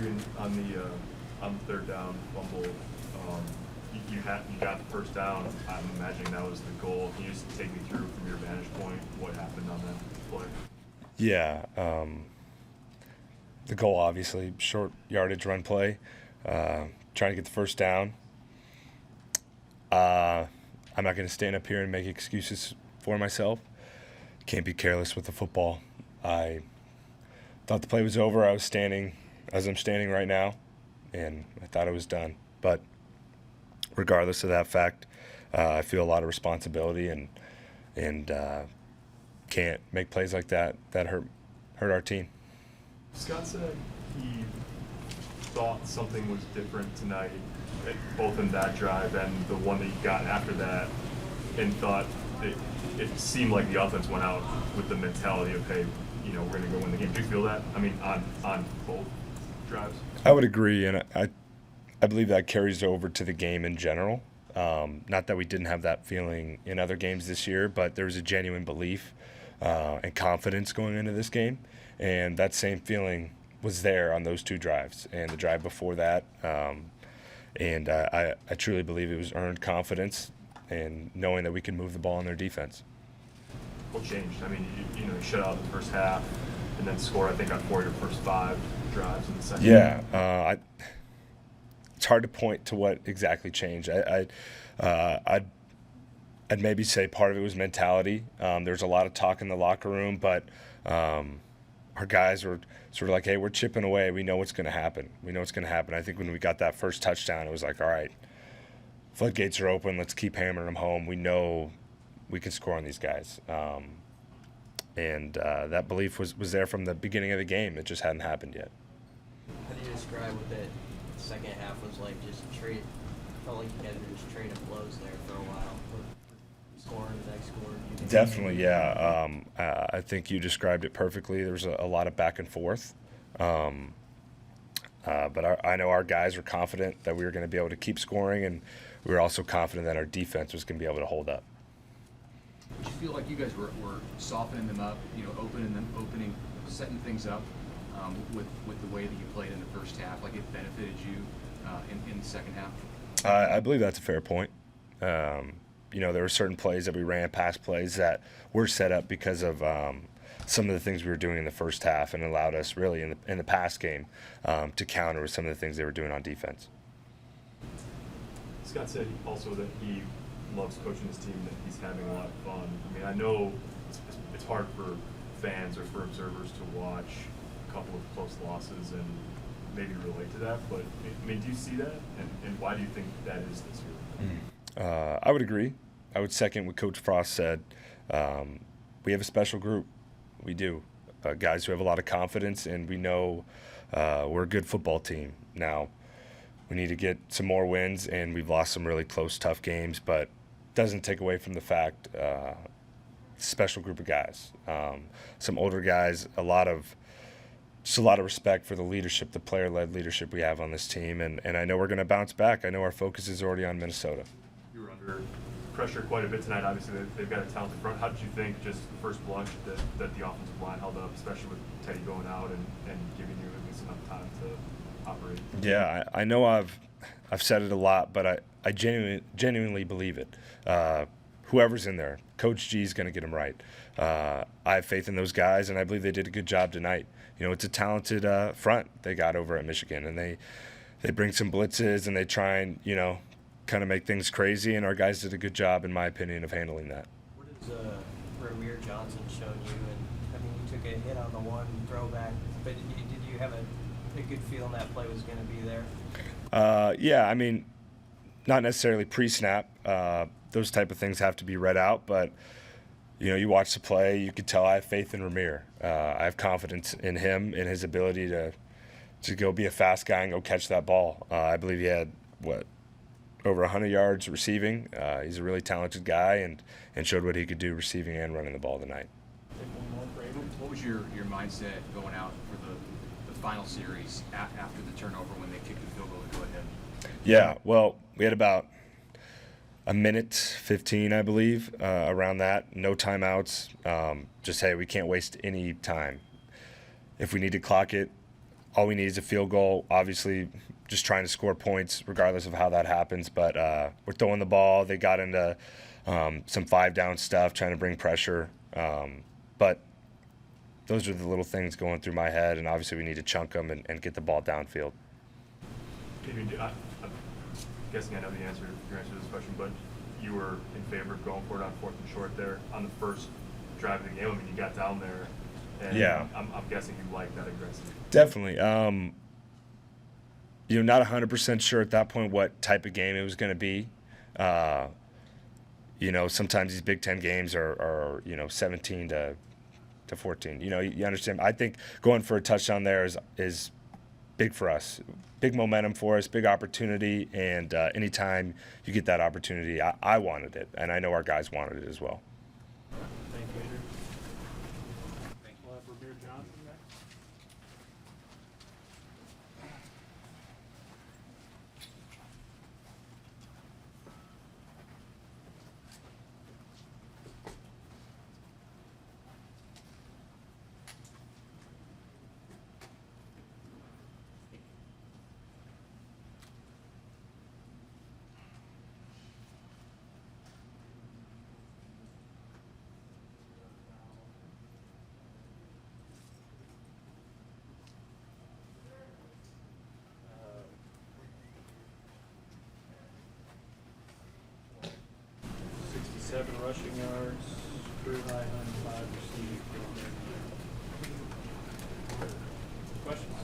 Adrian, on the third down fumble, you got the first down. I'm imagining that was the goal. Can you just take me through from your vantage point what happened on that play? Yeah, the goal obviously short yardage run play, trying to get the first down. I'm not going to stand up here and make excuses for myself. Can't be careless with the football. I thought the play was over. I was standing as I'm standing right now, and I thought it was done. But regardless of that fact, I feel a lot of responsibility and can't make plays like that hurt our team. Scott said he thought something was different tonight, both in that drive and the one that you got after that, and thought it seemed like the offense went out with the mentality of, hey, we're going to go win the game. Do you feel that? I mean, on both drives? I would agree, and I believe that carries over to the game in general. Not that we didn't have that feeling in other games this year, but there was a genuine belief and confidence going into this game, and that same feeling was there on those two drives and the drive before that. And I truly believe it was earned confidence and knowing that we can move the ball in their defense. What changed? I mean, you shut out the first half and then scored, I think, on 4 of your first 5 drives in the second. Yeah, it's hard to point to what exactly changed. I'd maybe say part of it was mentality. There was a lot of talk in the locker room, but our guys were sort of like, hey, we're chipping away. We know what's going to happen. I think when we got that first touchdown, it was like, all right, floodgates are open. Let's keep hammering them home. We know we can score on these guys. And that belief was there from the beginning of the game. It just hadn't happened yet. How do you describe what that second half was like? Felt like you guys were just trading blows there for a while. Scoring, the next score. Definitely, yeah. I think you described it perfectly. There was a lot of back and forth. But I know our guys were confident that we were going to be able to keep scoring, and we were also confident that our defense was going to be able to hold up. Did you feel like you guys were softening them up, opening, setting things up with the way that you played in the first half? Like it benefited you in the second half? I believe that's a fair point. There were certain plays that we ran, pass plays that were set up because of some of the things we were doing in the first half, and allowed us really in the pass game to counter with some of the things they were doing on defense. Scott said also that he loves coaching his team, that he's having a lot of fun. I mean, I know it's hard for fans or for observers to watch a couple of close losses and maybe relate to that, but I mean, do you see that, and why do you think that is this year? I would agree. I would second what Coach Frost said. We have a special group. We do. Guys who have a lot of confidence, and we know we're a good football team. Now, we need to get some more wins, and we've lost some really close, tough games, but it doesn't take away from the fact special group of guys. Some older guys, a lot of respect for the leadership, the player-led leadership we have on this team, and I know we're going to bounce back. I know our focus is already on Minnesota. You were under pressure quite a bit tonight. Obviously, they've got a talented front. How did you think, just the first blush, that the offensive line held up, especially with Teddy going out and giving you at least enough time to operate? Yeah, I know I've said it a lot, but I genuinely believe it. Whoever's in there, Coach G is going to get them right. I have faith in those guys, and I believe they did a good job tonight. It's a talented front they got over at Michigan, and they bring some blitzes, and they try and, kind of make things crazy, and our guys did a good job, in my opinion, of handling that. What has Ramir Johnson shown you? And I mean, you took a hit on the one throwback, but did you have a good feeling that play was going to be there? Yeah, I mean, not necessarily pre-snap. Those type of things have to be read out, but you watch the play, you could tell I have faith in Ramir. I have confidence in him, in his ability to go be a fast guy and go catch that ball. I believe he had, over 100 yards receiving. He's a really talented guy and showed what he could do receiving and running the ball tonight. What was your mindset going out for the final series after the turnover when they kicked the field goal to go ahead? Yeah, well, we had about a minute 15, I believe, around that. No timeouts. Just, hey, we can't waste any time. If we need to clock it, all we need is a field goal. Obviously, just trying to score points regardless of how that happens. But we're throwing the ball. They got into some 5-down stuff, trying to bring pressure. But those are the little things going through my head, and obviously we need to chunk them and get the ball downfield. Adrian, I'm guessing I know your answer to this question, but you were in favor of going for it on 4th and short there on the first drive of the game. I mean, you got down there, and Yeah. I'm guessing you like that aggressive. Definitely. Not 100% sure at that point what type of game it was going to be. Sometimes these Big Ten games are 17 to 14. You understand. I think going for a touchdown there is big for us, big momentum for us, big opportunity. And anytime you get that opportunity, I wanted it, and I know our guys wanted it as well. Thank you, Adrian. We'll have Ramir Johnson next. Uh, 67 rushing yards, career high 105 received. Questions?